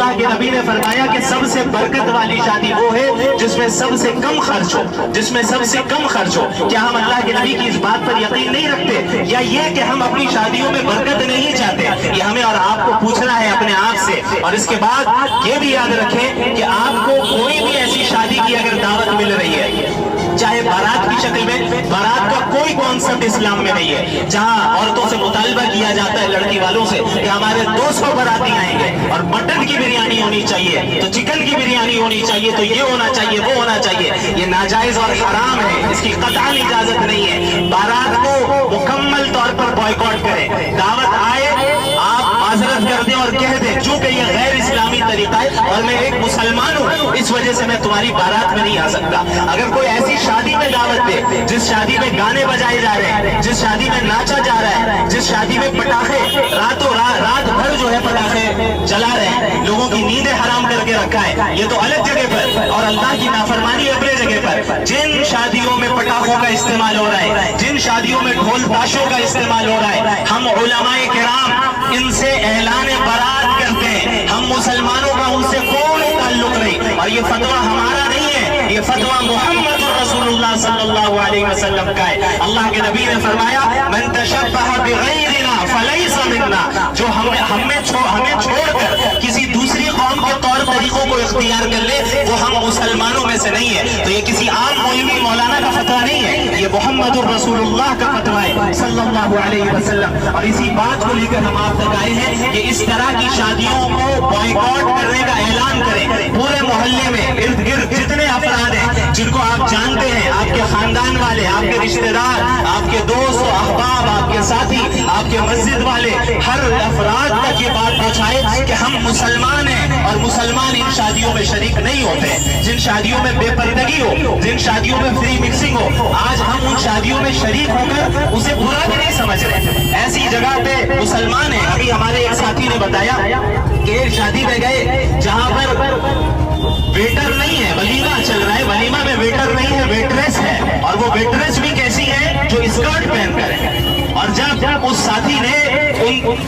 اللہ کے نبی نے فرمایا کہ سب سے برکت والی شادی وہ ہے جس میں سب سے کم خرچ ہو، جس میں سب سے کم خرچ ہو۔ کیا ہم اللہ کے نبی کی اس بات پر یقین نہیں رکھتے، یا یہ کہ ہم اپنی شادیوں میں برکت نہیں چاہتے؟ یہ ہمیں اور آپ کو پوچھنا ہے اپنے آپ سے۔ اور اس کے بعد یہ بھی یاد رکھیں کہ آپ کو کوئی بھی ایسی شادی کی اگر دعوت مل رہی ہے، چاہے بارات کی شکل میں، بارات کا کوئی کانسیپٹ اسلام میں نہیں ہے، جہاں عورتوں سے مطالبہ کیا جاتا ہے لڑکی والوں سے کہ ہمارے 200 باراتی آئیں گے اور مٹن کی بریانی ہونی چاہیے، تو چکن کی بریانی ہونی چاہیے، تو یہ ہونا چاہیے، وہ ہونا چاہیے، یہ ناجائز اور حرام ہے، اس کی قطعاً اجازت نہیں ہے۔ بارات کو مکمل طور پر بائیکاٹ کریں، دعوت آئے آپ معذرت کر دیں اور کہہ دیں چونکہ یہ غیر اسلامی طریقہ ہے اور میں ایک مسلمان ہوں، اس وجہ سے میں تمہاری بارات میں نہیں آ سکتا۔ اگر کوئی ایسی شادی میں دعوت دے جس شادی میں گانے بجائے جا رہے ہیں، جس شادی میں ناچا جا رہا ہے، جس شادی میں پٹاخے رات بھر جو ہے پٹاخے جلا رہے ہیں، لوگوں کی نیندیں حرام کر کے رکھا ہے، یہ تو الگ جگہ پر، اور اللہ کی نافرمانی اپنے جگہ پر۔ جن شادیوں میں پٹاخوں کا استعمال ہو رہا ہے، جن شادیوں میں ڈھول تاشوں کا استعمال ہو رہا ہے، ہم علماء کرام ان سے اعلان برات کرتے ہیں۔ ہم مسلمانوں کا ان سے کوئی تعلق نہیں، اور یہ فتویٰ ہمارا نہیں ہے، یہ فتویٰ محمد رسول اللہ صلی اللہ علیہ وسلم کا ہے۔ اللہ کے نبی نے فرمایا من تشبہ بغیرنا فلیس منا، جو ہمیں چھوڑ کر کسی دوسری قوم کے طور طریقوں کو اختیار کر لے وہ ہم مسلمانوں میں سے نہیں ہے۔ تو یہ کسی عام مولوی مولانا کا فتویٰ نہیں ہے، یہ محمد الرسول اللہ کا فتویٰ ہے صلی اللہ علیہ وسلم۔ اور اسی بات کو لے کر ہم آپ تک آئے ہیں کہ اس طرح کی شادیوں کو بائیکاٹ کرنے کا اعلان کریں۔ پورے محلے میں ارد گرد جتنے افراد ہیں جن کو آپ جانتے ہیں، آپ کے خاندان والے، آپ کے رشتہ دار، آپ کے دوست و احباب، آپ کے ساتھی، آپ کے مسجد والے، ہر افراد تک یہ بات پہنچائے کہ ہم مسلمان ہیں اور مسلمان ان شادیوں میں شریک نہیں ہوتے۔ جن شادیوں میں بے پردگی ہو، جن شادیوں میں فری مکسنگ ہو، آج ہم ان شادیوں میں شریک ہو کر اسے برا بھی نہیں سمجھ رہے۔ ایسی جگہ پہ مسلمان ہیں۔ ابھی ہمارے ایک ساتھی نے بتایا کہ ایک شادی میں گئے جہاں پر ویٹر نہیں ہے، ولیمہ چل رہا ہے، ولیمہ میں ویٹر نہیں ہے، ویٹریس ہے، اور وہ ویٹریس بھی کیسی ہے جو اسکرٹ پہن کر ہے۔ اور جب اس ساتھی نے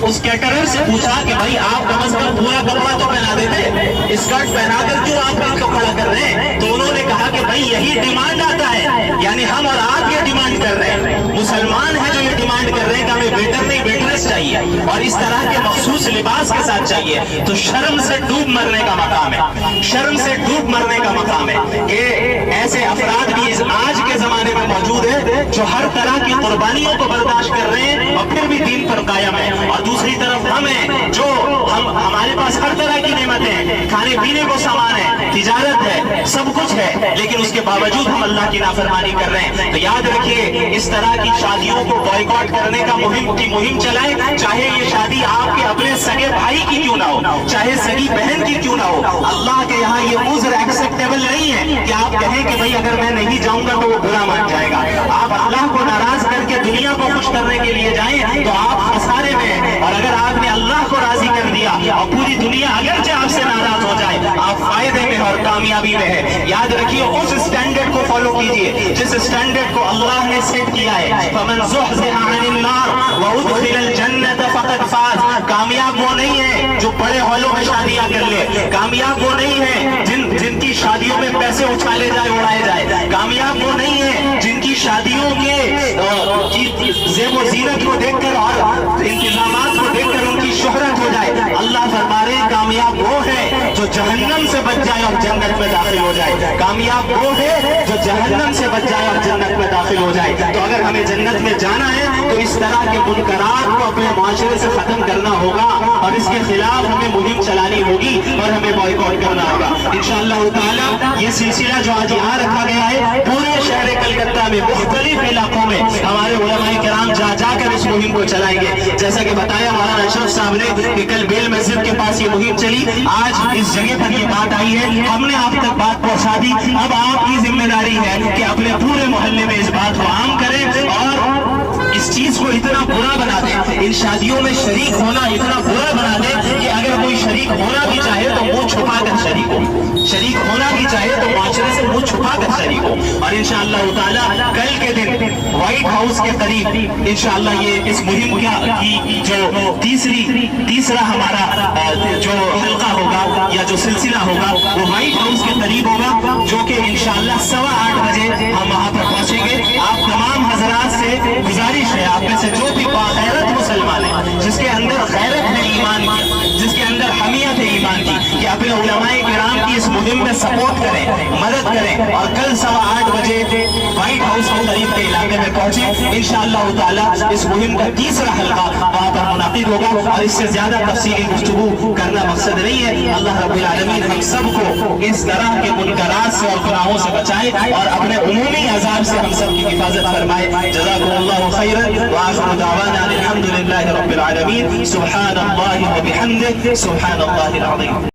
اس کیٹرر سے پوچھا کہ بھائی آپ کم از کم پورا کپڑا تو پہنا دیتے، اسکرٹ پہنا کر کیوں آپ ان کو کھڑا کر رہے ہیں؟ تو انہوں نے کہا کہ بھائی یہی ڈیمانڈ آتا ہے، یعنی ہم اور آپ یہ ڈیمانڈ کر رہے ہیں، مسلمان ہیں جو یہ ڈیمانڈ کر رہے ہیں کہ ہمیں ویٹر نہیں ویٹریس چاہیے اور اس طرح کے مخصوص لباس کے ساتھ چاہیے۔ تو شرم سے ڈوب مرنے کا مقام ہے، شرم سے ڈوب مرنے کا مقام ہے کہ ایسے افراد بھی آج کے زمانے میں موجود ہیں جو ہر طرح کی قربانیوں کو برداشت کر رہے ہیں اور پھر بھی دین پر قائم ہیں، اور دوسری طرف ہم ہیں جو ہمارے پاس ہر طرح کی نعمتیں ہیں، کھانے پینے کو سامان ہے، تجارت ہے، سب کچھ ہے، لیکن اس کے باوجود ہم اللہ کی نافرمانی کر رہے ہیں۔ تو یاد رکھیے اس طرح کی شادیوں کو بائیکاٹ کرنے کا مہم چلائیں، چاہے یہ شادی آپ کے اپنے سگے بھائی کی کیوں نہ ہو، چاہے سگی بہن کی کیوں نہ ہو۔ اللہ کے یہاں یہ عذر ایکسیپٹیبل نہیں ہے کہ آپ کہیں کہ بھائی اگر میں نہیں جاؤں گا تو وہ برا مان جائے گا۔ آپ اللہ کو ناراض کر کے دنیا کو خوش کرنے کے لیے جائیں تو آپ خسارے میں ہیں، اور اگر آپ نے اللہ کو راضی کر دیا اور پوری دنیا اگرچہ آپ سے ناراض ہو جائے آپ فائدے میں اور کامیابی میں ہے۔ یاد رکھیے اس اسٹینڈرڈ کو فالو کیجئے جس اسٹینڈرڈ کو اللہ نے سیٹ کیا ہے۔ فَمَنْ زُحْزِحَ عَنِ النَّارِ وَأُدْخِلَ الْجَنَّةَ فَقَدْ فَازَ۔ کامیاب وہ نہیں ہے جو بڑے ہالوں میں شادیاں کر لے، کامیاب وہ نہیں ہے جن کی شادیوں میں پیسے اچھالے جائے اڑائے جائے، کامیاب وہ نہیں ہے جن کی شادیوں کے زیب و زینت کو دیکھ کر اور انتظامات کو دیکھ کر ان کی شہرت ہو جائے۔ اللہ فرما رہے ہیں کامیاب وہ ہے جو جہنم سے بچ جائے اور جنت میں داخل ہو جائے، کامیاب وہ ہے جو جہنم سے بچ جائے اور جنت میں داخل ہو جائے۔ تو اگر ہمیں جنت میں جانا ہے تو اس طرح کے منکرات کو اپنے معاشرے سے ختم کرنا ہوگا اور اس کے خلاف ہمیں مہم چلانی ہوگی اور ہمیں بائیکاٹ کرنا ہوگا انشاءاللہ تعالی۔ یہ سلسلہ جو آج یہاں رکھا گیا ہے پورے شہر کلکتہ میں مختلف علاقوں میں ہمارے علماء کرام جا کر اس مہم کو چلائیں گے۔ جیسا کہ بتایا مولانا اشرف صاحب نے کہ کل بیل مسجد کے پاس یہ مہم چلی، آج اس جگہ پر یہ بات آئی ہے، ہم نے آپ تک بات پہنچا دی۔ اب آپ کی ذمہ داری ہے کہ اپنے پورے محلے میں اس بات کو عام کریں اور اس چیز کو اتنا برا بنا دیں، ان شادیوں میں شریک ہونا اتنا برا بنا دیں کہ اگر کوئی شریک ہونا بھی چاہے تو منہ چھپا کر شریک ہو، شریک ہونا بھی چاہے تو معاشرے سے منہ چھپا کر شریک ہو۔ اور اور انشاءاللہ تعالی کل کے دن وائٹ ہاؤس کے قریب انشاءاللہ یہ اس مہم کی جو تیسرا ہمارا جو حلقہ ہوگا یا جو سلسلہ ہوگا وہ وائٹ ہاؤس کے قریب ہوگا، جو کہ انشاءاللہ 8:15 بجے ہم وہاں پر پہنچیں گے۔ آپ تمام حضرات سے گزارش ہے، آپ میں سے جو بھی باغیرت مسلمان ہے، جس کے اندر غیرت ہے ایمان کی، جس کے اندر حمیت ہے ایمان کی، کہ اپنے علماء کرام کی اس مہم میں سپورٹ کریں، مدد کریں، اور کل 8:15 بجے وائٹ ہاؤس کے قریب کے علاقے میں پہنچیں۔ انشاءاللہ تعالی اس مہم کا تیسرا حلقہ وہاں پر منعقد ہوگا، اور اس سے زیادہ تفصیلی گفتگو کرنا مقصد نہیں ہے۔ اللہ رب العالمین ہم سب کو اس طرح کے منکرات سے اور گناہوں سے بچائے اور اپنے عمومی عذاب سے ہم سب کی حفاظت فرمائے۔ جزاکم اللہ خیرا، وآخر دعوانا الحمد للہ رب العالمین، سبحان اللہ وبحمدہ، سبحان اللہ العظیم۔